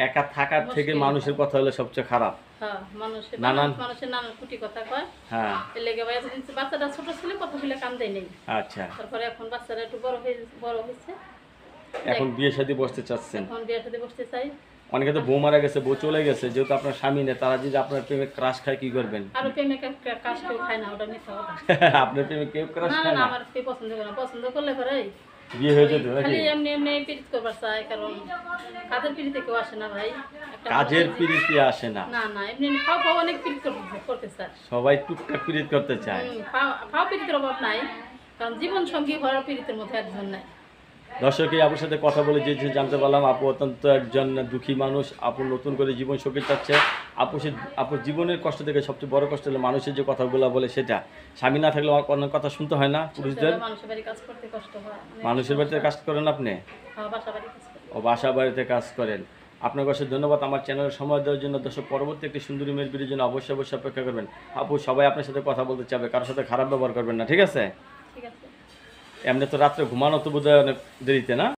একা থাকার থেকে মানুষের কথা হলে সবচেয়ে খারাপ। হ্যাঁ, মানুষের নানান কুটি কথা কয়। হ্যাঁ এর লেগে ভাই বাচ্চাটা ছোট ছিল কথা বলে কান দেয় নেই। আচ্ছা, তারপরে এখন বাচ্চাটা একটু বড় হয়েছে। এখন বিয়ে শাদী বসতে চাচ্ছেন। এখন বিয়ের সাথে বসতে চাই। অনেকে তো বউ মারা গেছে, বউ চলে গেছে, যেহেতু আপনার স্বামী নেই, তারা যদি আপনার প্রেমে ক্রাশ খায় কি করবেন? আর প্রেমে কাজ কেউ খায় না, ওটা মিথ্যা কথা। আপনার প্রেমে কেউ ক্রাশ না না খায় না, না? আমার কেউ পছন্দ করে না। পছন্দ করলে পরে বিয়ে হয়ে যেত নাকি? খালি এমনি এমনি পীড়িত করবার চাই, কারণ কাজের পীড়িতে কেউ আসে না ভাই। একটা কাজের পিরিতি আসে না, না না, এমনি এমনি ফাও অনেক পীড়িত করতে চায়। সবাই টুকটাক পিরিত করতে চায়। ফাও পীড়িতের অভাব নাই, কারণ জীবন সঙ্গী হওয়ার পীড়িতের মধ্যে একজন নাই। দর্শক, এই আপুর সাথে কথা বলে যে যে জানতে পারলাম, আপু অত্যন্ত একজন দুঃখী মানুষ। আপু নতুন করে জীবন সঙ্গী চাচ্ছে। আপুর জীবনের কষ্ট থেকে সবচেয়ে বড় কষ্ট হলো মানুষের যে কথাগুলো বলে সেটা। স্বামী না থাকলে অনেক কথা শুনতে হয় না পুরুষদের। মানুষের বাড়ি কাজ করতে কষ্ট হয়। মানুষের বাড়িতে কাজ করেন আপনি? হ্যাঁ, বাসা বাড়ি কাজ করি। ও বাসা বাড়িতে কাজ করেন। আপনার কাছে ধন্যবাদ আমার চ্যানেলে সময় দেওয়ার জন্য। দর্শক, পরবর্তী একটি সুন্দরী মেয়ের ভিডিওর জন্য অবশ্যই অপেক্ষা করবেন। আপু, সবাই আপনার সাথে কথা বলতে চাবে, কারোর সাথে খারাপ ব্যবহার করবেন না, ঠিক আছে? ঠিক আছে। এমনি তো রাত্রে ঘুমানো তো বোধহয় অনেক দেরিতে না?